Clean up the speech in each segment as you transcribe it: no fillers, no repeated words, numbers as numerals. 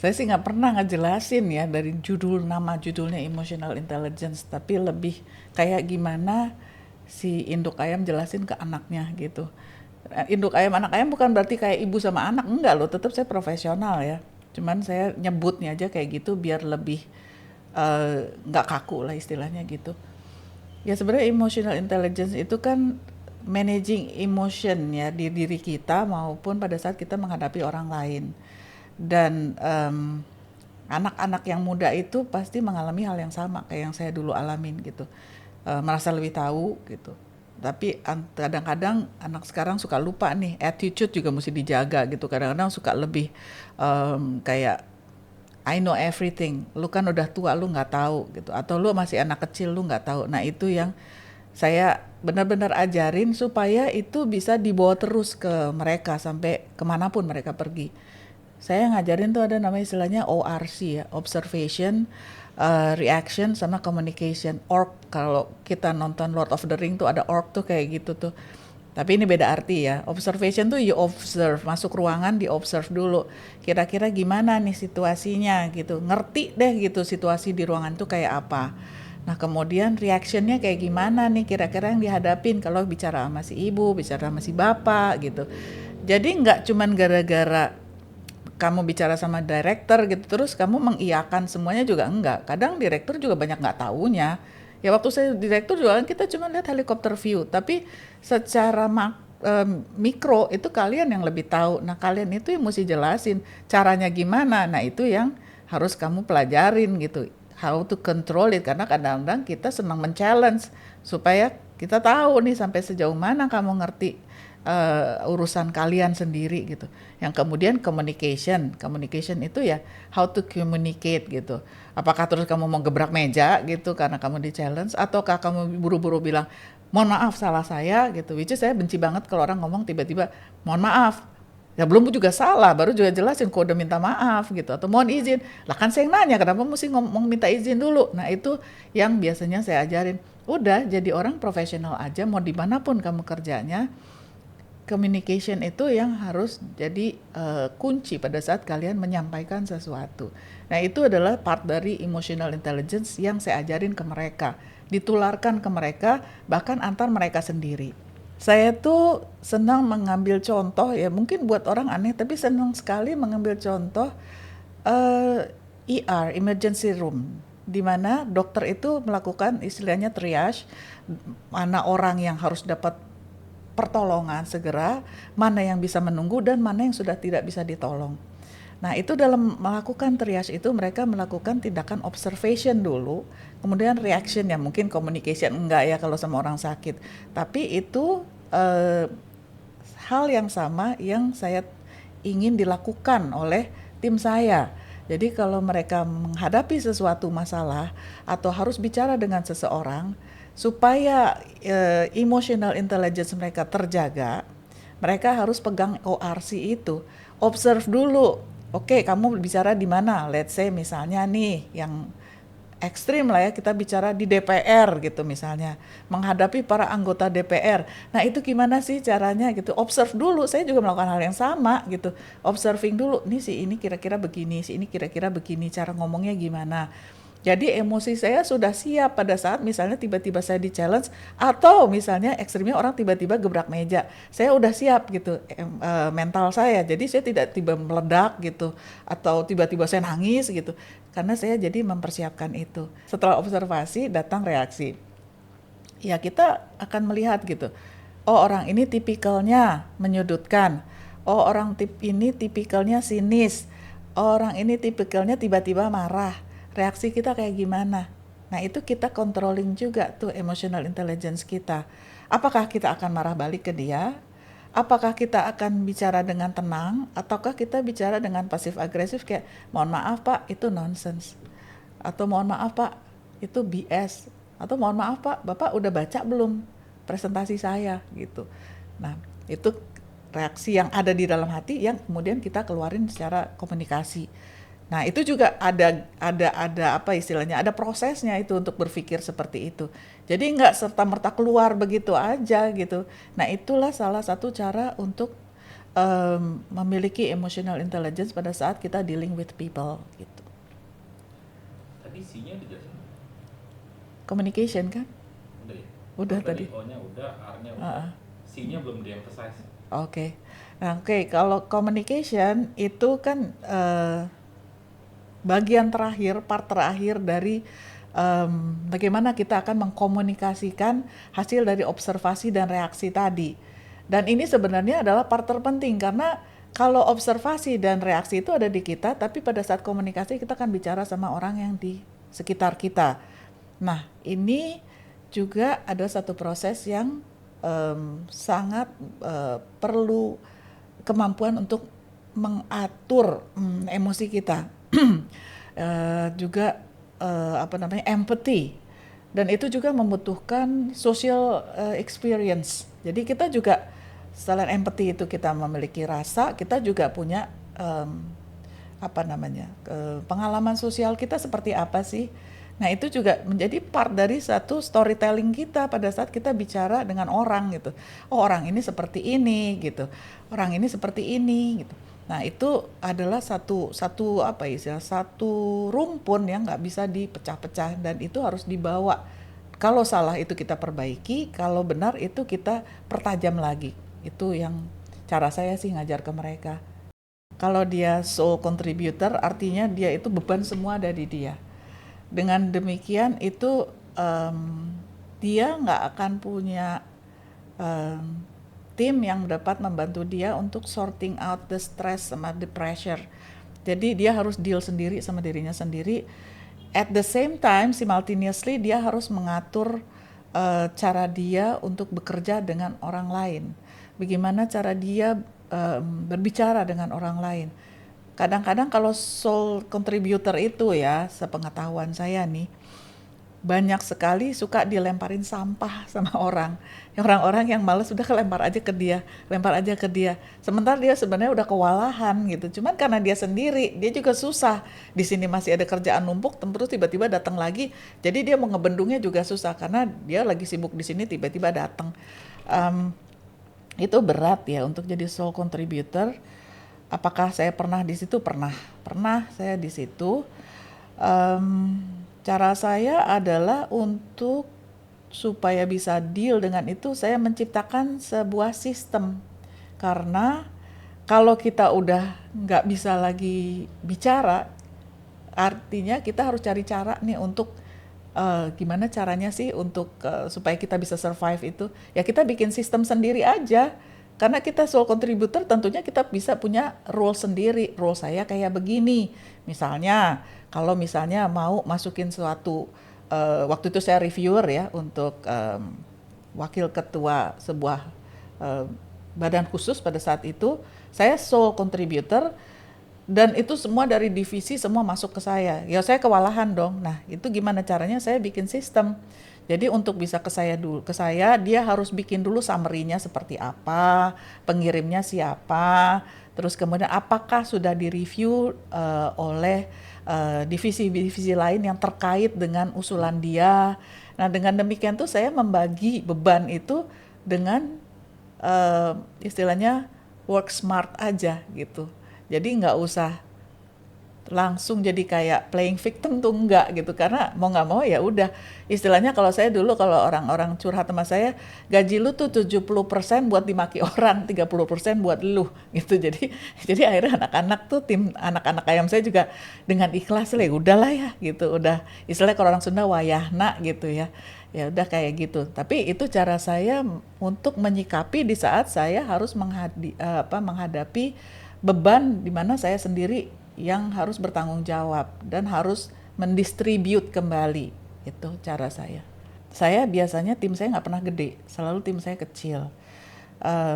Saya sih nggak pernah ngejelasin ya dari nama judulnya emotional intelligence, tapi lebih kayak gimana si induk ayam jelasin ke anaknya gitu. Induk ayam anak ayam bukan berarti kayak ibu sama anak, enggak loh, tetap saya profesional ya. Cuman saya nyebutnya aja kayak gitu biar lebih nggak kaku lah istilahnya gitu. Ya sebenarnya emotional intelligence itu kan managing emotion ya di diri kita maupun pada saat kita menghadapi orang lain. Dan anak-anak yang muda itu pasti mengalami hal yang sama kayak yang saya dulu alamin gitu. Merasa lebih tahu gitu. Tapi kadang-kadang anak sekarang suka lupa nih, attitude juga mesti dijaga gitu. Kadang-kadang suka lebih kayak I know everything. Lu kan udah tua, lu nggak tahu gitu. Atau lu masih anak kecil, lu nggak tahu. Nah itu yang saya benar-benar ajarin supaya itu bisa dibawa terus ke mereka sampai kemanapun mereka pergi. Saya ngajarin tuh ada namanya istilahnya ORC ya, observation, reaction, sama communication. Org, kalau kita nonton Lord of the Ring tuh ada org tuh kayak gitu tuh. Tapi ini beda arti ya. Observation tuh you observe, masuk ruangan di observe dulu. Kira-kira gimana nih situasinya gitu. Ngerti deh gitu situasi di ruangan tuh kayak apa. Nah kemudian reactionnya kayak gimana nih kira-kira yang dihadapin kalau bicara sama si ibu, bicara sama si bapak gitu. Jadi nggak cuman gara-gara kamu bicara sama director gitu terus kamu mengiyakan semuanya juga enggak. Kadang direktur juga banyak nggak taunya. Ya waktu saya direktur juga kan kita cuma lihat helikopter view, tapi secara mikro itu kalian yang lebih tahu. Nah kalian itu yang mesti jelasin caranya gimana. Nah itu yang harus kamu pelajarin gitu. How to control it, karena kadang-kadang kita senang men-challenge supaya kita tahu nih sampai sejauh mana kamu ngerti urusan kalian sendiri gitu. Yang kemudian communication itu ya how to communicate gitu. Apakah terus kamu mau gebrak meja gitu karena kamu di challenge, ataukah kamu buru-buru bilang mohon maaf salah saya gitu. Which is saya benci banget kalau orang ngomong tiba-tiba mohon maaf. Ya belum juga salah, baru juga jelasin kode minta maaf gitu atau mohon izin. Lah kan saya yang nanya kenapa mesti ngomong minta izin dulu. Nah itu yang biasanya saya ajarin. Udah jadi orang profesional aja mau dimanapun kamu kerjanya, communication itu yang harus jadi kunci pada saat kalian menyampaikan sesuatu. Nah itu adalah part dari emotional intelligence yang saya ajarin ke mereka, ditularkan ke mereka bahkan antar mereka sendiri. Saya tuh senang mengambil contoh ya, mungkin buat orang aneh tapi senang sekali mengambil contoh ER, emergency room, di mana dokter itu melakukan istilahnya triage, mana orang yang harus dapat pertolongan segera, mana yang bisa menunggu dan mana yang sudah tidak bisa ditolong. Nah itu dalam melakukan triage itu mereka melakukan tindakan observation dulu, kemudian reaction ya mungkin communication enggak ya kalau sama orang sakit. Tapi itu hal yang sama yang saya ingin dilakukan oleh tim saya. Jadi kalau mereka menghadapi sesuatu masalah atau harus bicara dengan seseorang, supaya emotional intelligence mereka terjaga, mereka harus pegang ORC itu. Observe dulu. Oke, kamu bicara di mana? Let's say misalnya nih yang ekstrim lah ya, kita bicara di DPR gitu misalnya, menghadapi para anggota DPR. Nah itu gimana sih caranya gitu, observe dulu. Saya juga melakukan hal yang sama gitu, observing dulu, nih si ini kira-kira begini, si ini kira-kira begini, cara ngomongnya gimana. Jadi emosi saya sudah siap pada saat misalnya tiba-tiba saya di challenge, atau misalnya ekstrimnya orang tiba-tiba gebrak meja. Saya udah siap gitu mental saya. Jadi saya tidak tiba meledak gitu atau tiba-tiba saya nangis gitu. Karena saya jadi mempersiapkan itu. Setelah observasi datang reaksi. Ya kita akan melihat gitu. Oh orang ini tipikalnya menyudutkan. Oh orang ini tipikalnya sinis. Oh, orang ini tipikalnya tiba-tiba marah. Reaksi kita kayak gimana? Nah itu kita controlling juga tuh emotional intelligence kita. Apakah kita akan marah balik ke dia? Apakah kita akan bicara dengan tenang? Ataukah kita bicara dengan pasif agresif kayak mohon maaf pak itu nonsense. Atau mohon maaf pak itu BS. Atau mohon maaf pak bapak udah baca belum presentasi saya gitu. Nah itu reaksi yang ada di dalam hati yang kemudian kita keluarin secara komunikasi. Nah, itu juga ada apa istilahnya? Ada prosesnya itu untuk berpikir seperti itu. Jadi nggak serta-merta keluar begitu aja gitu. Nah, itulah salah satu cara untuk memiliki emotional intelligence pada saat kita dealing with people gitu. Tadi C-nya dijelasin? Communication kan? Udah ya? Udah tadi. O-nya udah, R-nya udah. C-nya belum di-emphasize. Oke. Nah, kalau communication itu kan bagian terakhir, part terakhir dari bagaimana kita akan mengkomunikasikan hasil dari observasi dan reaksi tadi. Dan ini sebenarnya adalah part terpenting karena kalau observasi dan reaksi itu ada di kita, tapi pada saat komunikasi kita akan bicara sama orang yang di sekitar kita. Nah, ini juga ada satu proses yang sangat perlu kemampuan untuk mengatur emosi kita. Juga empathy, dan itu juga membutuhkan social experience. Jadi kita juga selain empathy itu kita memiliki rasa, kita juga punya pengalaman sosial kita seperti apa sih. Nah, itu juga menjadi part dari satu storytelling kita pada saat kita bicara dengan orang gitu. Oh, orang ini seperti ini gitu. Orang ini seperti ini gitu. Nah, itu adalah satu rumpun yang nggak bisa dipecah-pecah, dan itu harus dibawa. Kalau salah itu kita perbaiki, kalau benar itu kita pertajam lagi. Itu yang cara saya sih ngajar ke mereka. Kalau dia sole contributor, artinya dia itu beban semua ada di dia. Dengan demikian itu dia nggak akan punya tim yang dapat membantu dia untuk sorting out the stress sama the pressure. Jadi dia harus deal sendiri sama dirinya sendiri. At the same time, simultaneously dia harus mengatur cara dia untuk bekerja dengan orang lain. Bagaimana cara dia berbicara dengan orang lain. Kadang-kadang kalau sole contributor itu ya, sepengetahuan saya nih, banyak sekali suka dilemparin sampah sama orang. Orang-orang yang malas udah lempar aja ke dia. Sementara dia sebenarnya udah kewalahan gitu. Cuman karena dia sendiri, dia juga susah. Di sini masih ada kerjaan numpuk, terus tiba-tiba datang lagi. Jadi dia mau ngebendungnya juga susah karena dia lagi sibuk di sini tiba-tiba datang. Itu berat ya untuk jadi sole contributor. Apakah saya pernah di situ? Pernah saya di situ. Cara saya adalah untuk supaya bisa deal dengan itu, saya menciptakan sebuah sistem. Karena kalau kita udah nggak bisa lagi bicara, artinya kita harus cari cara nih untuk gimana caranya sih untuk supaya kita bisa survive itu. Ya kita bikin sistem sendiri aja. Karena kita sole contributor, tentunya kita bisa punya role sendiri. Role saya kayak begini. Misalnya, kalau misalnya mau masukin suatu, waktu itu saya reviewer ya untuk wakil ketua sebuah badan khusus pada saat itu, saya sole contributor, dan itu semua dari divisi semua masuk ke saya. Ya saya kewalahan dong. Nah, itu gimana caranya? Saya bikin sistem. Jadi untuk bisa ke saya dia harus bikin dulu summary-nya seperti apa, pengirimnya siapa, terus kemudian apakah sudah direview oleh divisi-divisi lain yang terkait dengan usulan dia. Nah, dengan demikian tuh saya membagi beban itu dengan istilahnya work smart aja gitu. Jadi nggak usah langsung jadi kayak playing victim tuh, enggak gitu, karena mau nggak mau ya udah, istilahnya kalau saya dulu, kalau orang-orang curhat sama saya, gaji lu tuh 70% buat dimaki orang, 30% buat lu gitu. Jadi akhirnya anak-anak tuh, tim anak-anak ayam saya juga dengan ikhlas lah, ya udahlah ya gitu, udah istilahnya kalau orang Sunda wayahna gitu ya. Ya udah kayak gitu. Tapi itu cara saya untuk menyikapi di saat saya harus menghadapi beban di mana saya sendiri yang harus bertanggung jawab dan harus mendistribute kembali. Itu cara saya. Saya biasanya tim saya nggak pernah gede, selalu tim saya kecil.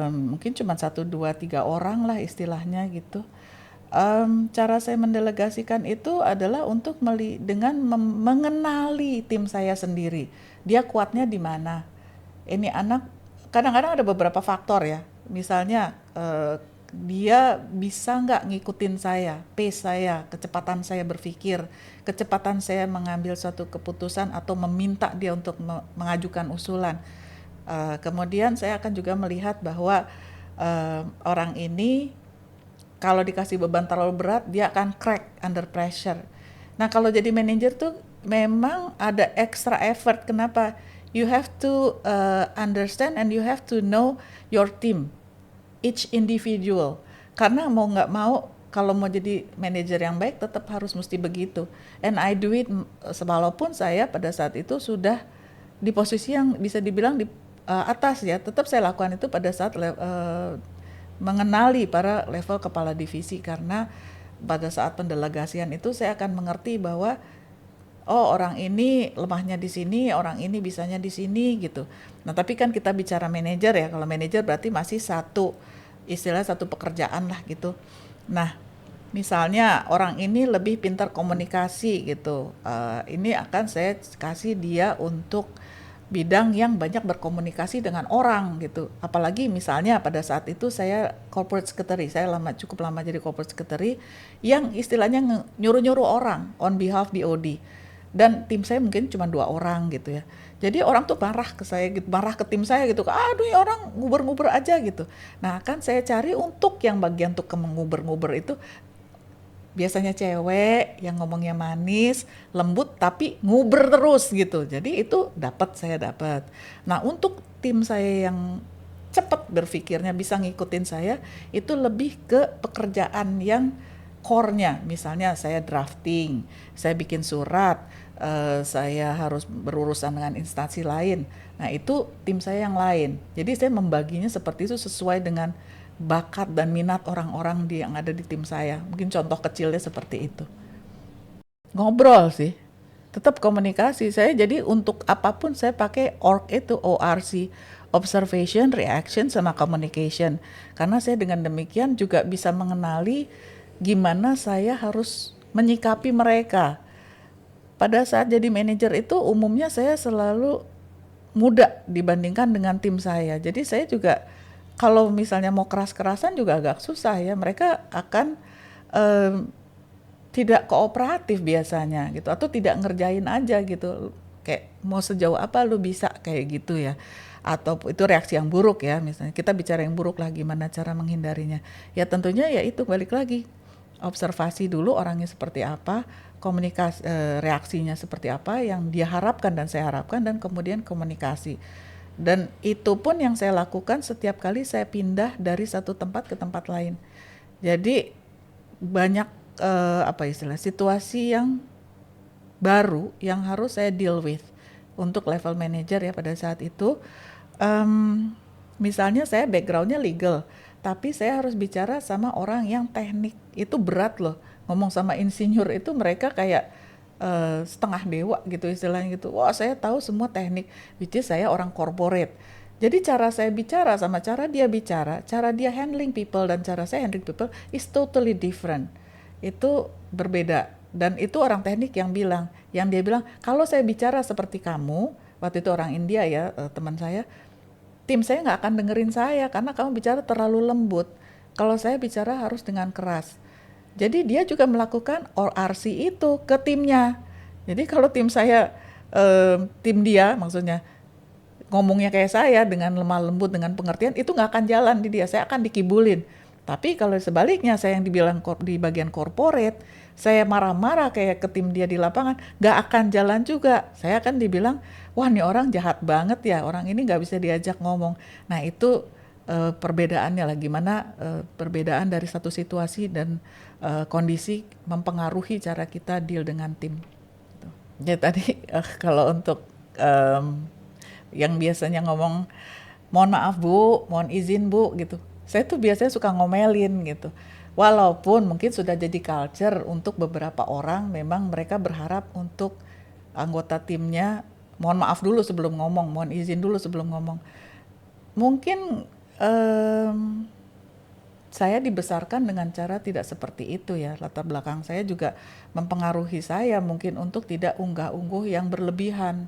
Mungkin cuma 1, 2, 3 orang lah istilahnya gitu. Cara saya mendelegasikan itu adalah untuk dengan mengenali tim saya sendiri. Dia kuatnya di mana. Ini anak kadang-kadang ada beberapa faktor ya. Misalnya dia bisa nggak ngikutin saya, pace saya, kecepatan saya berpikir, kecepatan saya mengambil suatu keputusan atau meminta dia untuk mengajukan usulan. Kemudian saya akan juga melihat bahwa orang ini kalau dikasih beban terlalu berat dia akan crack under pressure. Nah kalau jadi manajer tuh memang ada extra effort. Kenapa? You have to understand and you have to know your team, each individual. Karena mau nggak mau kalau mau jadi manajer yang baik tetap harus mesti begitu. And I do it walaupun saya pada saat itu sudah di posisi yang bisa dibilang di atas ya, tetap saya lakukan itu pada saat mengenali para level kepala divisi, karena pada saat pendelegasian itu saya akan mengerti bahwa oh orang ini lemahnya di sini, orang ini bisanya di sini gitu. Nah tapi kan kita bicara manajer ya, kalau manajer berarti masih satu istilah satu pekerjaan lah gitu. Nah misalnya orang ini lebih pintar komunikasi gitu, ini akan saya kasih dia untuk bidang yang banyak berkomunikasi dengan orang gitu. Apalagi misalnya pada saat itu saya corporate secretary, saya cukup lama jadi corporate secretary yang istilahnya nyuruh-nyuruh orang on behalf BOD. Dan tim saya mungkin cuma 2 orang gitu ya. Jadi orang tuh marah ke saya gitu, marah ke tim saya gitu. Aduh ya orang nguber-nguber aja gitu. Nah kan saya cari untuk yang bagian tuh menguber-nguber itu biasanya cewek yang ngomongnya manis, lembut tapi nguber terus gitu. Jadi itu saya dapat. Nah, untuk tim saya yang cepat berpikirnya bisa ngikutin saya, itu lebih ke pekerjaan yang core-nya. Misalnya saya drafting, saya bikin surat, saya harus berurusan dengan instansi lain. Nah, itu tim saya yang lain. Jadi saya membaginya seperti itu sesuai dengan bakat dan minat orang-orang yang ada di tim saya. Mungkin contoh kecilnya seperti itu. Ngobrol sih, tetap komunikasi. Saya jadi untuk apapun saya pakai ORC, observation, reaction, sama communication. Karena saya dengan demikian juga bisa mengenali gimana saya harus menyikapi mereka. Pada saat jadi manajer itu umumnya saya selalu muda dibandingkan dengan tim saya. Jadi saya juga kalau misalnya mau keras-kerasan juga agak susah ya. Mereka akan tidak kooperatif biasanya gitu, atau tidak ngerjain aja gitu. Kayak mau sejauh apa lu bisa kayak gitu ya. Atau itu reaksi yang buruk ya, misalnya kita bicara yang buruk lah, gimana cara menghindarinya. Ya tentunya ya itu balik lagi. Observasi dulu orangnya seperti apa, komunikasi reaksinya seperti apa yang dia harapkan dan saya harapkan, dan kemudian komunikasi. Dan itu pun yang saya lakukan setiap kali saya pindah dari satu tempat ke tempat lain. Jadi banyak situasi yang baru yang harus saya deal with untuk level manager ya pada saat itu. Misalnya saya backgroundnya legal, tapi saya harus bicara sama orang yang teknik, itu berat loh. Ngomong sama insinyur itu mereka kayak setengah dewa gitu istilahnya gitu. Wah saya tahu semua teknik, which is saya orang corporate. Jadi cara saya bicara sama cara dia bicara, cara dia handling people dan cara saya handling people is totally different. Itu berbeda. Dan itu orang teknik yang dia bilang, kalau saya bicara seperti kamu, waktu itu orang India ya, teman saya, tim saya nggak akan dengerin saya karena kamu bicara terlalu lembut. Kalau saya bicara harus dengan keras. Jadi dia juga melakukan ORC itu ke timnya. Jadi kalau tim saya, tim dia maksudnya, ngomongnya kayak saya dengan lemah lembut, dengan pengertian, itu nggak akan jalan di dia, saya akan dikibulin. Tapi kalau sebaliknya saya yang dibilang di bagian corporate, saya marah-marah kayak ke tim dia di lapangan, nggak akan jalan juga. Saya akan dibilang, wah nih orang jahat banget ya, orang ini nggak bisa diajak ngomong. Nah itu perbedaannya lah, gimana perbedaan dari satu situasi dan kondisi mempengaruhi cara kita deal dengan tim. Gitu. Jadi tadi kalau untuk yang biasanya ngomong, mohon maaf bu, mohon izin bu gitu. Saya tuh biasanya suka ngomelin gitu. Walaupun mungkin sudah jadi culture untuk beberapa orang, memang mereka berharap untuk anggota timnya mohon maaf dulu sebelum ngomong, mohon izin dulu sebelum ngomong. Mungkin saya dibesarkan dengan cara tidak seperti itu ya. Latar belakang saya juga mempengaruhi saya mungkin untuk tidak unggah-ungguh yang berlebihan.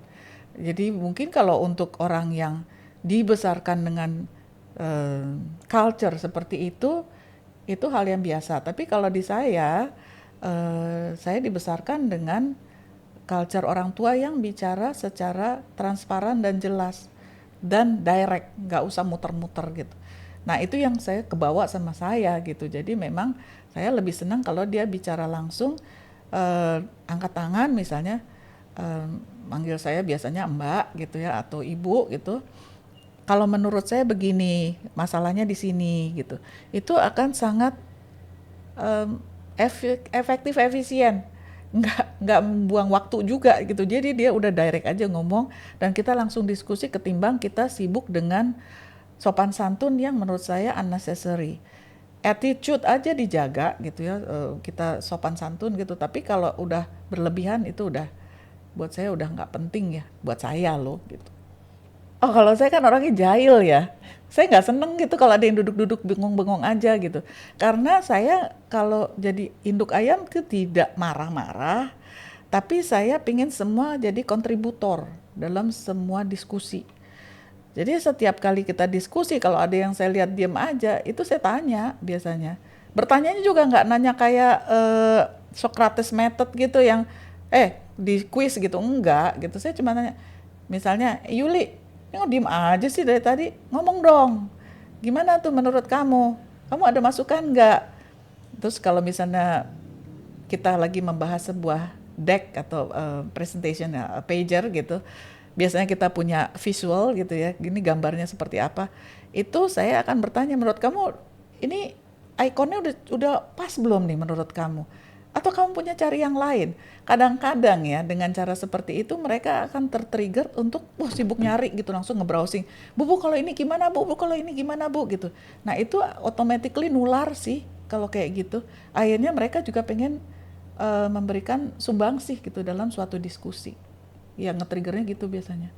Jadi mungkin kalau untuk orang yang dibesarkan dengan culture seperti itu hal yang biasa. Tapi kalau di saya dibesarkan dengan culture orang tua yang bicara secara transparan dan jelas dan direct, nggak usah muter-muter gitu. Nah itu yang saya kebawa sama saya gitu. Jadi memang saya lebih senang kalau dia bicara langsung, angkat tangan misalnya, eh, manggil saya biasanya Mbak gitu ya atau Ibu gitu. Kalau menurut saya begini, masalahnya di sini gitu. Itu akan sangat em, efektif, efisien, nggak membuang waktu juga gitu. Jadi dia udah direct aja ngomong dan kita langsung diskusi ketimbang kita sibuk dengan sopan santun yang menurut saya unnecessary. Attitude aja dijaga gitu ya, kita sopan santun gitu. Tapi kalau udah berlebihan itu udah buat saya udah nggak penting ya, buat saya loh gitu. Oh kalau saya kan orangnya jahil ya. Saya nggak seneng gitu kalau ada yang duduk-duduk bengong-bengong aja gitu. Karena saya kalau jadi induk ayam itu tidak marah-marah, tapi saya pingin semua jadi kontributor dalam semua diskusi. Jadi setiap kali kita diskusi kalau ada yang saya lihat diam aja, itu saya tanya biasanya. Bertanyanya juga nggak nanya kayak Socrates method gitu yang di quiz gitu, enggak gitu. Saya cuma nanya, misalnya, Yuli, ini kok diem aja sih dari tadi, ngomong dong. Gimana tuh menurut kamu? Kamu ada masukan nggak? Terus kalau misalnya kita lagi membahas sebuah deck atau presentation ya, pager gitu, biasanya kita punya visual gitu ya, gini gambarnya seperti apa, itu saya akan bertanya, menurut kamu ini ikonnya udah pas belum nih menurut kamu? Atau kamu punya cari yang lain? Kadang-kadang ya dengan cara seperti itu mereka akan tertrigger untuk wah sibuk nyari gitu langsung nge-browsing. Bu kalau ini gimana Bu? Bu kalau ini gimana Bu? Gitu. Nah itu automatically nular sih kalau kayak gitu. Akhirnya mereka juga pengen memberikan sumbangsih gitu dalam suatu diskusi. Ya nge-triggernya gitu biasanya.